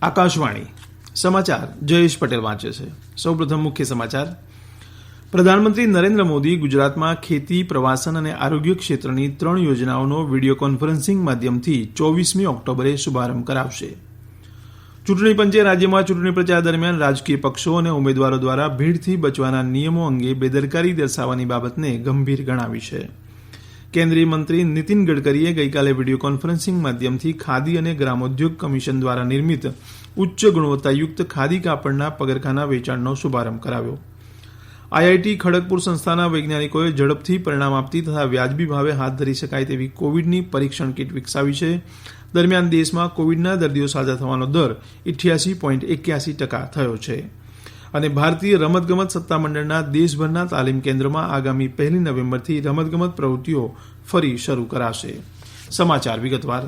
આકાશવાણી સમાચાર જયેશ પટેલ વાંચે છે. સૌપ્રથમ મુખ્ય સમાચાર. પ્રધાનમંત્રી નરેન્દ્ર મોદી ગુજરાતમાં ખેતી, પ્રવાસન અને આરોગ્ય ક્ષેત્રની 3 યોજનાઓનો વીડિયો કોન્ફરન્સિંગ માધ્યમથી 24મી ઓક્ટોબરે શુભારંભ કરાવશે. ચૂંટણી પંચે રાજ્યમાં ચૂંટણી પ્રચાર દરમિયાન રાજકીય પક્ષો અને ઉમેદવારો દ્વારા ભીડથી બચવાના નિયમો અંગે બેદરકારી દર્શાવવાની બાબતને ગંભીર ગણાવી છે. કેન્દ્રીય મંત્રી નીતિન ગડકરીએ ગઈકાલે વીડિયો કોન્ફરન્સિંગ માધ્યમથી ખાદી અને ગ્રામોદ્યોગ કમિશન દ્વારા નિર્મિત ઉચ્ચ ગુણવત્તાયુક્ત ખાદી કાપડના પગરખાના વેચાણનો શુભારંભ કરાવ્યો. આઈઆઈટી ખડગપુર સંસ્થાના વૈજ્ઞાનિકોએ ઝડપથી પરિણામ આપતી તથા વ્યાજબી ભાવે હાથ ધરી શકાય તેવી કોવિડની પરીક્ષણ કીટ વિકસાવી છે. દરમિયાન દેશમાં કોવિડના દર્દીઓ સાજા થવાનો દર 88.81% થયો છે. અને ભારતીય રમતગમત સત્તામંડળના દેશભરના તાલીમ કેન્દ્રોમાં આગામી 1 નવેમ્બરથી રમતગમત પ્રવૃત્તિઓ ફરી શરૂ કરાશે. સમાચાર વિગતવાર.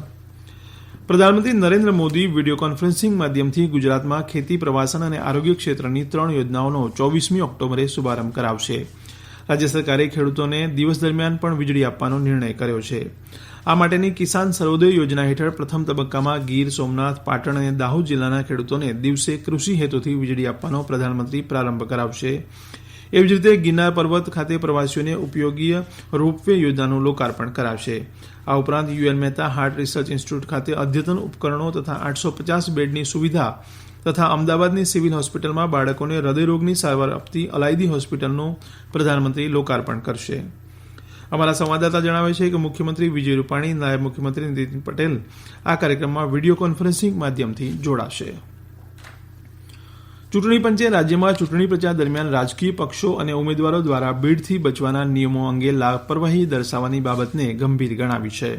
પ્રધાનમંત્રી નરેન્દ્ર મોદી વીડિયો કોન્ફરન્સિંગ માધ્યમથી ગુજરાતમાં ખેતી, પ્રવાસન અને આરોગ્ય ક્ષેત્રની 3 યોજનાઓનો 24મી ઓક્ટોબરે શુભારંભ કરાવશે. રાજ્ય સરકારે ખેડૂતોને દિવસ દરમિયાન પણ વીજળી આપવાનો નિર્ણય કર્યો છે. આ માટેની કિસાન સર્વોદય યોજના હેઠળ પ્રથમ તબક્કામાં ગીર, સોમનાથ, પાટણ અને દાહોદ જિલ્લાના ખેડૂતોને દિવસે કૃષિ હેતુથી વીજળી આપવાનો પ્રધાનમંત્રી પ્રારંભ કરાવશે. એવી જ રીતે ગિરનાર પર્વત ખાતે પ્રવાસીઓને ઉપયોગી રોપવે યોજનાનું લોકાર્પણ કરાવશે. આ ઉપરાંત UN Mehta heart research institute ખાતે અદ્યતન ઉપકરણો તથા 850 બેડની સુવિધા તથા અમદાવાદની સિવિલ હોસ્પિટલમાં બાળકોને હૃદયરોગની સારવાર આપતી અલાયદી હોસ્પિટલનું પ્રધાનમંત્રી લોકાર્પણ કરશે. અમારા સંવાદદાતા જણાવે છે કે મુખ્યમંત્રી વિજય રૂપાણી, નાયબ મુખ્યમંત્રી નીતિન પટેલ આ કાર્યક્રમમાં વીડિયો કોન્ફરન્સિંગ માધ્યમથી જોડાશે. ચૂંટણી પંચે રાજ્યમાં ચૂંટણી પ્રચાર દરમિયાન રાજકીય પક્ષો અને ઉમેદવારો દ્વારા ભીડથી બચવાના નિયમો અંગે લાપરવાહી દર્શાવવાની બાબતને ગંભીર ગણાવી છે.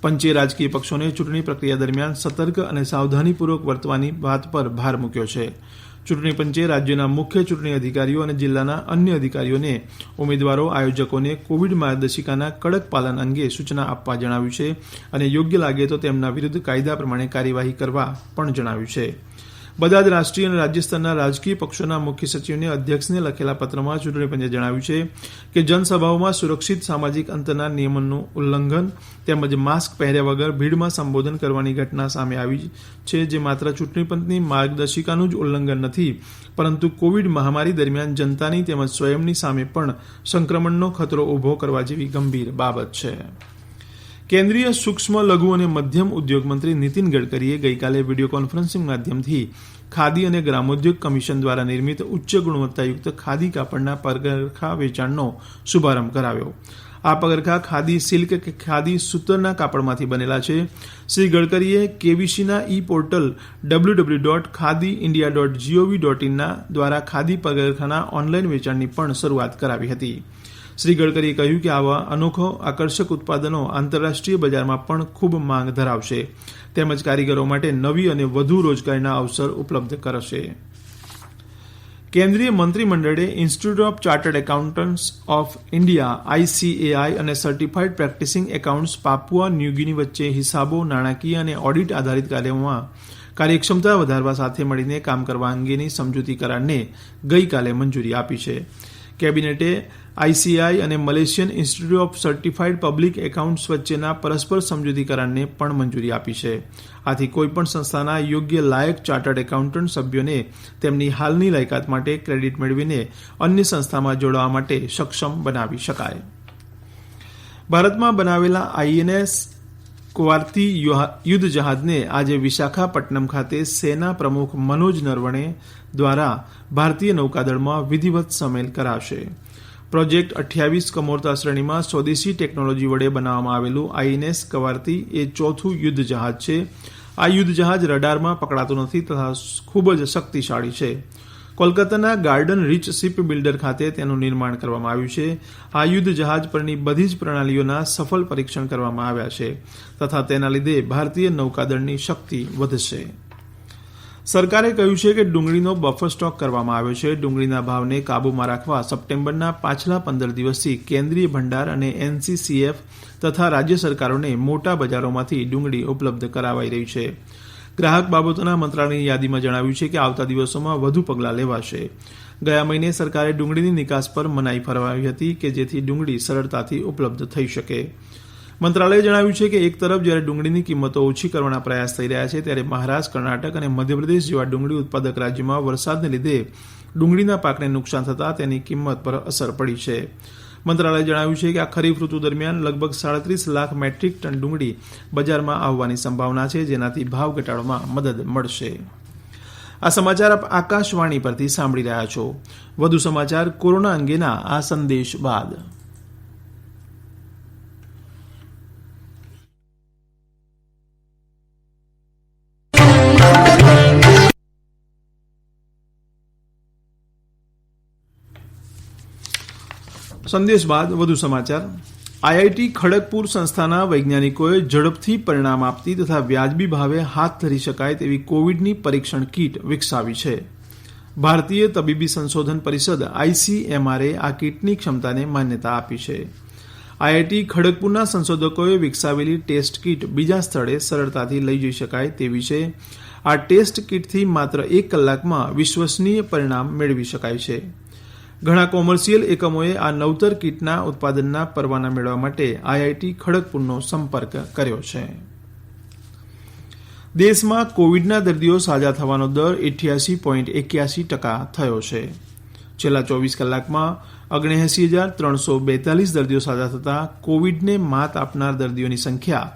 પંચે રાજકીય પક્ષોને ચૂંટણી પ્રક્રિયા દરમિયાન સતર્ક અને સાવધાનીપૂર્વક વર્તવાની વાત પર ભાર મૂક્યો છે. ચૂંટણી પંચે રાજ્યના મુખ્ય ચૂંટણી અધિકારીઓ અને જિલ્લાના અન્ય અધિકારીઓને ઉમેદવારો, આયોજકોને કોવિડ માર્ગદર્શિકાના કડક પાલન અંગે સૂચના આપવા જણાવ્યું છે અને યોગ્ય લાગે તો તેમના વિરુદ્ધ કાયદા પ્રમાણે કાર્યવાહી કરવા પણ જણાવ્યું છે. બધા જ રાષ્ટ્રીય અને રાજ્ય સ્તરના રાજકીય પક્ષોના મુખ્ય સચિવને અધ્યક્ષને લખેલા પત્રમાં ચૂંટણી પંચે જણાવ્યું છે કે જનસભાઓમાં સુરક્ષિત સામાજિક અંતરના નિયમનનું ઉલ્લંઘન તેમજ માસ્ક પહેર્યા વગર ભીડમાં સંબોધન કરવાની ઘટના સામે આવી છે, જે માત્ર ચૂંટણી પંચની માર્ગદર્શિકાનું જ ઉલ્લંઘન નથી, પરંતુ કોવિડ મહામારી દરમિયાન જનતાની તેમજ સ્વયંની સામે પણ સંક્રમણનો ખતરો ઊભો કરવા જેવી ગંભીર બાબત છે. કેન્દ્રીય સૂક્ષ્મ, લઘુ અને મધ્યમ ઉદ્યોગ મંત્રી નીતિન ગડકરીએ ગઈકાલે વીડિયો કોન્ફરન્સિંગ માધ્યમથી ખાદી અને ગ્રામોદ્યોગ કમિશન દ્વારા નિર્મિત ઉચ્ચ ગુણવત્તાયુક્ત ખાદી કાપડના પગરખા વેચાણનો શુભારંભ કરાવ્યો. આ પગરખા ખાદી સિલ્ક કે ખાદી સૂતરના કાપડમાંથી બનેલા છે. શ્રી ગડકરીએ કેવીસીના ઈ પોર્ટલ www.khadiindia.gov.in દ્વારા ખાદી પગરખાના ઓનલાઈન વેચાણની પણ શરૂઆત કરાવી હતી. શ્રી ગડકરીએ કહ્યું કે આવા અનોખો આકર્ષક ઉત્પાદનો આંતરરાષ્ટ્રીય બજારમાં પણ ખૂબ માંગ ધરાવશે તેમજ કારીગરો માટે નવી અને વધુ રોજગારીના અવસર ઉપલબ્ધ કરશે. કેન્દ્રીય મંત્રીમંડળે institute of chartered accountants of India ICAI અને certified practising accounts Papua New Guinea વચ્ચે હિસાબો, નાણાકીય અને ઓડિટ આધારિત કાર્યોમાં કાર્યક્ષમતા વધારવા સાથે મળીને કામ કરવા અંગેની સમજૂતી કરારને ગઈકાલે મંજૂરી આપી છે. કેબિનેટે ICAI અને Malaysian institute of certified public accounts વચ્ચેના પરસ્પર સમજૂતી કરારને પણ મંજૂરી આપી છે. આથી કોઈપણ સંસ્થાના યોગ્ય લાયક ચાર્ટર્ડ એકાઉન્ટન્ટ સભ્યોને તેમની હાલની લાયકાત માટે ક્રેડિટ મેળવીને અન્ય સંસ્થામાં જોડાવા માટે સક્ષમ બનાવી શકાય. ભારતમાં બનાવેલા INS કવારતી યુદ્ધ જહાજને આજે વિશાખાપટ્ટનમ ખાતે સેના પ્રમુખ મનોજ નરવણે દ્વારા ભારતીય નૌકાદળમાં વિધિવત સામેલ કરાશે. પ્રોજેક્ટ 28 કમોરતા શ્રેણીમાં સ્વદેશી ટેકનોલોજી વડે બનાવવામાં આવેલું INS કવારતી એ ચોથું યુદ્ધ જહાજ છે. આ યુદ્ધ જહાજ રડારમાં પકડાતું નથી તથા ખૂબ જ શક્તિશાળી છે. કોલકાતાના ગાર્ડન રીચ શિપ બિલ્ડર ખાતે તેનું નિર્માણ કરવામાં આવ્યું છે. આ યુદ્ધ જહાજ પરની બધી જ પ્રણાલીઓના સફળ પરીક્ષણ કરવામાં આવ્યા છે તથા તેના લીધે ભારતીય નૌકાદળની શક્તિ વધશે. સરકારે કહ્યું છે કે ડુંગળીનો બફર સ્ટોક કરવામાં આવ્યો છે. ડુંગળીના ભાવને કાબૂમાં રાખવા સપ્ટેમ્બરના પાછલા 15 દિવસથી કેન્દ્રીય ભંડાર અને NCCF તથા રાજ્ય સરકારોને મોટા બજારોમાંથી ડુંગળી ઉપલબ્ધ કરાવાઈ રહી છે. ગ્રાહક બાબતોના મંત્રાલયની યાદીમાં જણાવ્યું છે કે આવતા દિવસોમાં વધુ પગલાં લેવાશે. ગયા મહિને સરકારે ડુંગળીની નિકાસ પર મનાઈ ફરમાવી હતી કે જેથી ડુંગળી સરળતાથી ઉપલબ્ધ થઈ શકે. મંત્રાલયે જણાવ્યું છે કે એક તરફ જ્યારે ડુંગળીની કિંમતો ઓછી કરવાના પ્રયાસ થઈ રહ્યા છે, ત્યારે મહારાષ્ટ્ર, કર્ણાટક અને મધ્યપ્રદેશ જેવા ડુંગળી ઉત્પાદક રાજ્યોમાં વરસાદને લીધે ડુંગળીના પાકને નુકસાન થતાં તેની કિંમત પર અસર પડી છે. મંત્રાલયે જણાવ્યું છે કે આ ખરીફ ઋતુ દરમિયાન લગભગ 37 લાખ મેટ્રિક ટન ડુંગળી બજારમાં આવવાની સંભાવના છે, જેનાથી ભાવ ઘટાડવામાં મદદ મળશે. આ સમાચાર આપ આકાશવાણી પરથી સાંભળી રહ્યા છો. વધુ સમાચાર કોરોના અંગેના આ સંદેશ બાદ. સંદેશ બાદ વધુ સમાચાર. આઈઆઈટી ખડગપુર સંસ્થાના વૈજ્ઞાનિકોએ ઝડપથી પરિણામ આપતી તથા વ્યાજબી ભાવે હાથ ધરી શકાય તેવી કોવિડની પરીક્ષણ કીટ વિકસાવી છે. ભારતીય તબીબી સંશોધન પરિષદ ICMR આ કીટની ક્ષમતાને માન્યતા આપી છે. આઈઆઈટી ખડગપુરના સંશોધકોએ વિકસાવેલી ટેસ્ટ કીટ બીજા સ્થળે સરળતાથી લઈ જઈ શકાય તેવી છે. આ ટેસ્ટ કીટથી માત્ર 1 કલાકમાં વિશ્વસનીય પરિણામ મેળવી શકાય છે. ઘણા કોમર્શિયલ એકમોએ આ નવતર કીટના ઉત્પાદનના પરવાના મેળવવા માટે આઈઆઈટી ખડગપુરનો સંપર્ક કર્યો છે. દેશમાં કોવિડના દર્દીઓ સાજા થવાનો દર 88.81% થયો છે. છેલ્લા 24 કલાકમાં 79,342 દર્દીઓ સાજા થતાં કોવિડને માત આપનાર દર્દીઓની સંખ્યા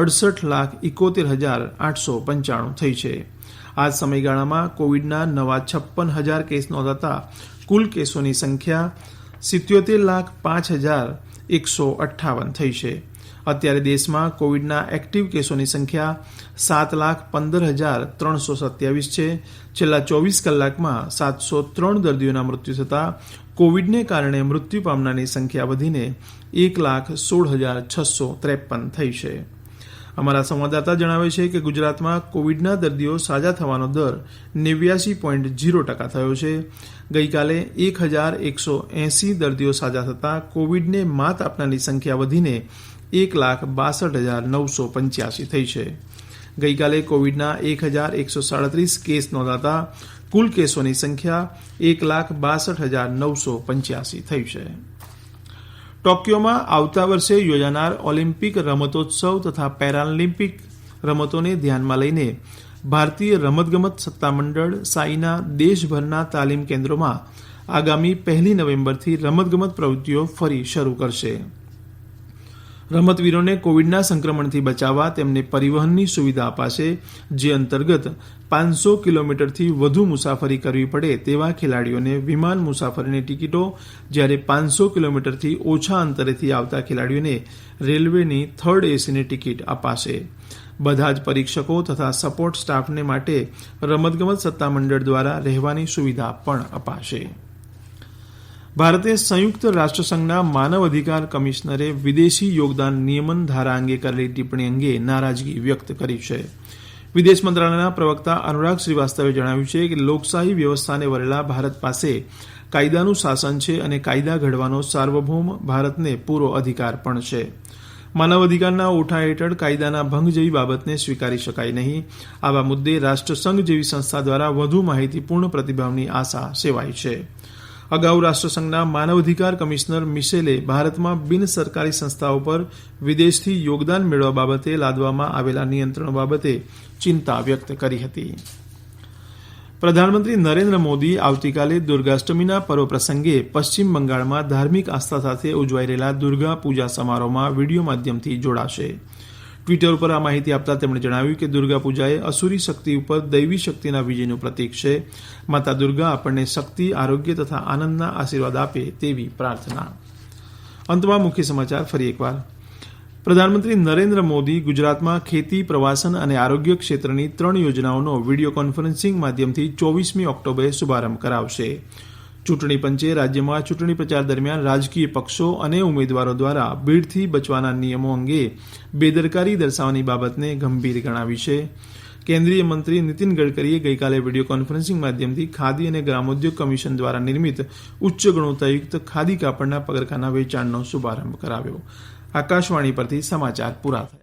68,71,895 થઈ છે. આ જ સમયગાળામાં કોવિડના નવા 56,000 કેસ નોંધાતા કુલ કેસોની સંખ્યા 77,05,158 થઈ છે. અત્યારે દેશમાં કોવિડના એક્ટિવ કેસોની સંખ્યા 7,15,327 છે. છેલ્લા 24 કલાકમાં 703 દર્દીઓના મૃત્યુ થતાં કોવિડને કારણે મૃત્યુ પામનારની સંખ્યા વધીને 1,16,653 થઈ છે. અમારા સંવાદદાતા જણાવે છે કે ગુજરાતમાં કોવિડના દર્દીઓ સાજા થવાનો દર 89.0% થયો છે. ગઈકાલે 1,180 દર્દીઓ સાજા થતાં કોવિડને માત આપનારની સંખ્યા વધીને 1,62,985 થઈ છે. ગઈકાલે કોવિડના 1,137 કેસ નોંધાતા કુલ કેસોની સંખ્યા 1,62,985 થઈ છે. ટોક્યોમાં આવતા વર્ષે યોજાનાર ઓલિમ્પિક રમતોત્સવ તથા પેરાલિમ્પિક રમતોને ધ્યાનમાં લઈને ભારતીય રમતગમત સત્તામંડળ સાઈના દેશભરના તાલીમ કેન્દ્રોમાં આગામી 1 નવેમ્બરથી રમતગમત પ્રવૃત્તિઓ ફરી શરૂ કરશે. રમતવીરોને કોવિડના સંક્રમણથી બચાવવા તેમને પરિવહનની સુવિધા અપાશે, જે અંતર્ગત 500 કિલોમીટરથી વધુ મુસાફરી કરવી પડે તેવા ખેલાડીઓને વિમાન મુસાફરીની ટિકિટો, જ્યારે 500 કિલોમીટરથી ઓછા અંતરેથી આવતા ખેલાડીઓને રેલવેની થર્ડ એસીની ટિકિટ અપાશે. બધા જ પરીક્ષકો તથા સપોર્ટ સ્ટાફને માટે રમતગમત સત્તામંડળ દ્વારા રહેવાની સુવિધા પણ અપાશે. ભારતે સંયુક્ત રાષ્ટ્રસંઘના માનવ અધિકાર કમિશનરે વિદેશી યોગદાન નિયમન ધારા અંગે કરેલી ટિપ્પણી અંગે નારાજગી વ્યક્ત કરી છે. વિદેશ મંત્રાલયના પ્રવક્તા અનુરાગ શ્રીવાસ્તવે જણાવ્યું છે કે લોકશાહી વ્યવસ્થાને વરેલા ભારત પાસે કાયદાનું શાસન છે અને કાયદા ઘડવાનો સાર્વભૌમ ભારતને પૂરો અધિકાર પણ છે. માનવ અધિકારના ઓઠા હેઠળ કાયદાના ભંગ જેવી બાબતને સ્વીકારી શકાય નહીં. આવા મુદ્દે રાષ્ટ્રસંઘ જેવી સંસ્થા દ્વારા વધુ માહિતીપૂર્ણ પ્રતિભાવની આશા સેવાય છે. અગાઉ રાષ્ટ્રસંઘના માનવ અધિકાર કમિશનર મિશેલે ભારતમાં બિન સરકારી સંસ્થાઓ પર વિદેશથી યોગદાન મેળવવા બાબતે લાદવામાં આવેલા નિયંત્રણો બાબતે ચિંતા વ્યક્ત કરી હતી. પ્રધાનમંત્રી નરેન્દ્ર મોદી આવતીકાલે દુર્ગાષ્ટમીના પર્વ પ્રસંગે પશ્ચિમ બંગાળમાં ધાર્મિક આસ્થા સાથે ઉજવાઈ રહેલા દુર્ગા પૂજા સમારોહમાં વિડીયો માધ્યમથી જોડાશે. ટ્વિટર ઉપર આ માહિતી આપતા તેમણે જણાવ્યું કે દુર્ગા પૂજા એ અસુરી શક્તિ ઉપર દૈવી શક્તિના વિજયનું પ્રતીક છે. માતા દુર્ગા આપણને શક્તિ, આરોગ્ય તથા આનંદના આશીર્વાદ આપે તેવી પ્રાર્થના. અંતમાં મુખ્ય સમાચાર ફરી એકવાર. પ્રધાનમંત્રી નરેન્દ્ર મોદી ગુજરાતમાં ખેતી, પ્રવાસન અને આરોગ્ય ક્ષેત્રની 3 યોજનાઓનો વિડીયો કોન્ફરન્સિંગ માધ્યમથી 24મી ઓક્ટોબરે શુભારંભ કરાવશે. ચૂંટણી પંચે રાજ્યમાં ચૂંટણી પ્રચાર દરમિયાન રાજકીય પક્ષો અને ઉમેદવારો દ્વારા ભીડથી બચવાના નિયમો અંગે બેદરકારી દર્શાવવાની બાબતને ગંભીર ગણાવી છે. કેન્દ્રીય મંત્રી નીતિન ગડકરીએ ગઈકાલે વિડીયો કોન્ફરન્સિંગ માધ્યમથી ખાદી અને ગ્રામોદ્યોગ કમિશન દ્વારા નિર્મિત ઉચ્ચ ગુણવત્તાયુક્ત ખાદી કાપડના પગરખાના વેચાણનો શુભારંભ કરાવ્યો. આકાશવાણી પરથી સમાચાર પૂરા થયા.